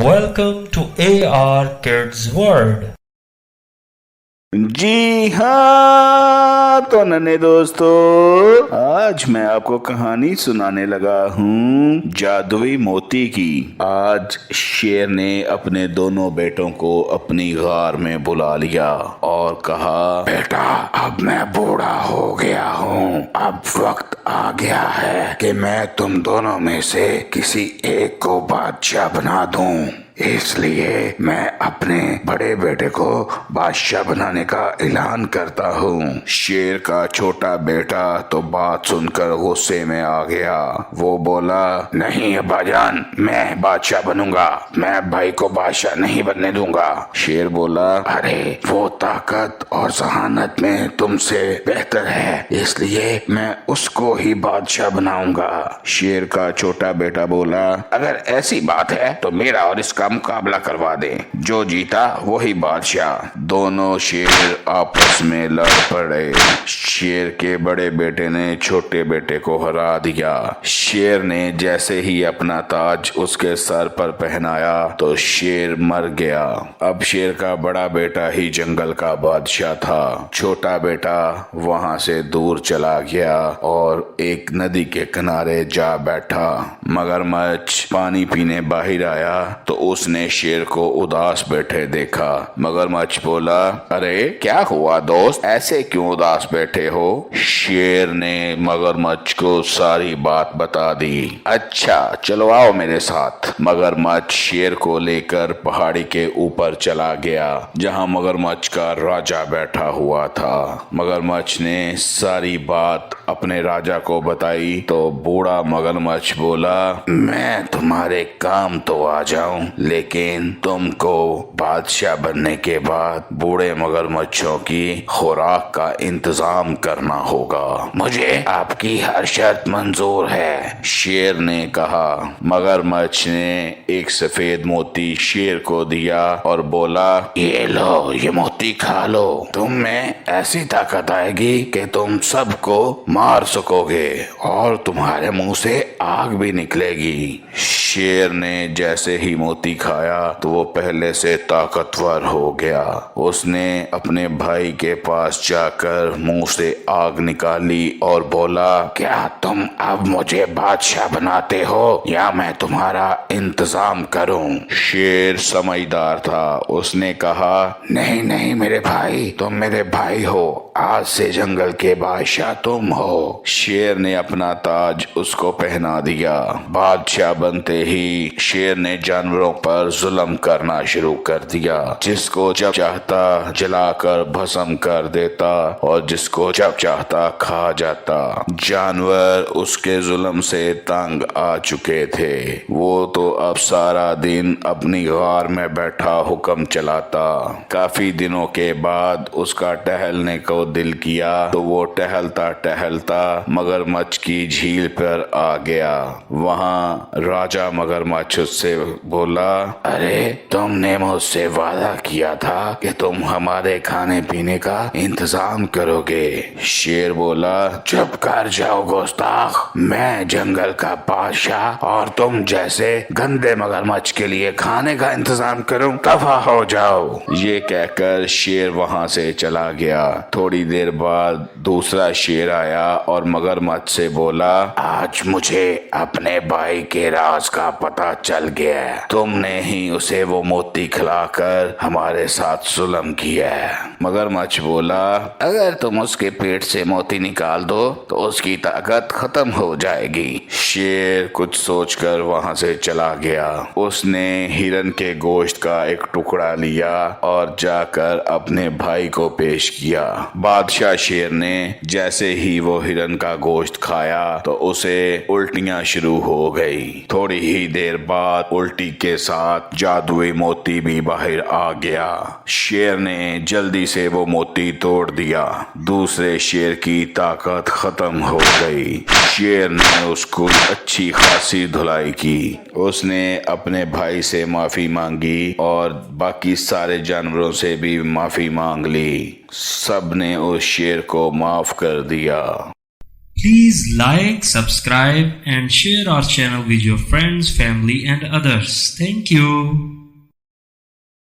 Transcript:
Welcome to AR Kids World. جی ہاں تو ننے دوستو، آج میں آپ کو کہانی سنانے لگا ہوں جادوئی موتی کی۔ آج شیر نے اپنے دونوں بیٹوں کو اپنی غار میں بلا لیا اور کہا، بیٹا اب میں بوڑھا ہو گیا ہوں، اب وقت آ گیا ہے کہ میں تم دونوں میں سے کسی ایک کو بادشاہ بنا دوں، اس لیے میں اپنے بڑے بیٹے کو بادشاہ بنانے کا اعلان کرتا ہوں۔ شیر کا چھوٹا بیٹا تو بات سن کر غصے میں آ گیا۔ وہ بولا، نہیں ابا جان، میں بادشاہ بنوں گا، میں بھائی کو بادشاہ نہیں بننے دوں گا۔ شیر بولا، ارے وہ طاقت اور ذہانت میں تم سے بہتر ہے، اس لیے میں اس کو ہی بادشاہ بناؤں گا۔ شیر کا چھوٹا بیٹا بولا، اگر ایسی بات ہے تو میرا اور اس کا مقابلہ کروا دیں، جو جیتا وہی بادشاہ۔ دونوں شیر آپس میں لڑ پڑے۔ شیر کے بڑے بیٹے نے چھوٹے بیٹے کو ہرا دیا۔ شیر نے جیسے ہی اپنا تاج اس کے سر پر پہنایا تو شیر مر گیا۔ اب شیر کا بڑا بیٹا ہی جنگل کا بادشاہ تھا۔ چھوٹا بیٹا وہاں سے دور چلا گیا اور ایک ندی کے کنارے جا بیٹھا۔ مگرمچھ پانی پینے باہر آیا تو اس نے شیر کو اداس بیٹھے دیکھا۔ مگرمچھ بولا، ارے کیا ہوا دوست، ایسے کیوں اداس بیٹھے ہو؟ شیر نے مگرمچھ کو ساری بات بتا دی۔ اچھا چلو آؤ میرے ساتھ۔ مگرمچھ شیر کو لے کر پہاڑی کے اوپر چلا گیا جہاں مگرمچھ کا راجا بیٹھا ہوا تھا۔ مگرمچھ نے ساری بات اپنے راجا کو بتائی تو بوڑھا مگرمچھ بولا، میں تمہارے کام تو آ جاؤں لیکن تم کو بادشاہ بننے کے بعد بوڑھے مگرمچھوں کی خوراک کا انتظام کرنا ہوگا، مجھے آپ کی ہر شرط منظور ہے۔ شیر نے کہا۔ مگرمچھ نے ایک سفید موتی شیر کو دیا اور بولا، یہ لو، یہ موتی کھا لو، تم میں ایسی طاقت آئے گی کہ تم سب کو مار سکو گے اور تمہارے منہ سے آگ بھی نکلے گی۔ شیر نے جیسے ہی موتی کھایا تو وہ پہلے سے طاقتور ہو گیا۔ اس نے اپنے بھائی کے پاس جا کر منہ سے آگ نکالی اور بولا، کیا تم اب مجھے بادشاہ بناتے ہو یا میں تمہارا انتظام کروں؟ شیر سمجھدار تھا، اس نے کہا، نہیں نہیں میرے بھائی، تم میرے بھائی ہو، آج سے جنگل کے بادشاہ تم ہو۔ شیر نے اپنا تاج اس کو پہنا دیا۔ بادشاہ بنتے ہی شیر نے جانوروں پر ظلم کرنا شروع کر دیا، جس کو جب چاہتا جلا کر بھسم کر دیتا اور جس کو جب چاہتا کھا جاتا۔ جانور اس کے ظلم سے تنگ آ چکے تھے۔ وہ تو اب سارا دن اپنی غار میں بیٹھا حکم چلاتا۔ کافی دنوں کے بعد اس کا ٹہلنے کو دل کیا تو وہ ٹہلتا ٹہلتا مگرمچھ کی جھیل پر آ گیا۔ وہاں راجا مگرمچھ اس سے بولا، ارے تم نے مجھ سے وعدہ کیا تھا کہ تم ہمارے کھانے پینے کا انتظام کرو گے۔ شیر بولا، چپ کر جاؤ گستاخ، میں جنگل کا بادشاہ اور تم جیسے گندے مگرمچھ کے لیے کھانے کا انتظام کروں، دفع ہو جاؤ۔ یہ کہہ کر شیر وہاں سے چلا گیا۔ تھوڑی دیر بعد دوسرا شیر آیا اور مگرمچھ سے بولا، آج مجھے اپنے بھائی کے راز کا پتہ چل گیا ہے، تم نے ہی اسے وہ موتی کھلا کر ہمارے ساتھ ظلم کیا ہے۔ مگرمچھ بولا، اگر تم اس کے پیٹ سے موتی نکال دو تو اس کی طاقت ختم ہو جائے گی۔ شیر کچھ سوچ کر وہاں سے چلا گیا۔ اس نے ہرن کے گوشت کا ایک ٹکڑا لیا اور جا کر اپنے بھائی کو پیش کیا۔ بادشاہ شیر نے جیسے ہی وہ ہرن کا گوشت کھایا تو اسے الٹیاں شروع ہو گئی۔ تھوڑی ہی دیر بعد الٹی کے ساتھ جادوئی موتی بھی باہر آ گیا۔ شیر نے جلدی سے وہ موتی توڑ دیا۔ دوسرے شیر کی طاقت ختم ہو گئی۔ شیر نے اس کو اچھی خاصی دھلائی کی۔ اس نے اپنے بھائی سے معافی مانگی اور باقی سارے جانوروں سے بھی معافی مانگ لی۔ سب نے اس شیر کو معاف کر دیا۔ Please like, subscribe and share our channel with your friends, family and others. Thank you.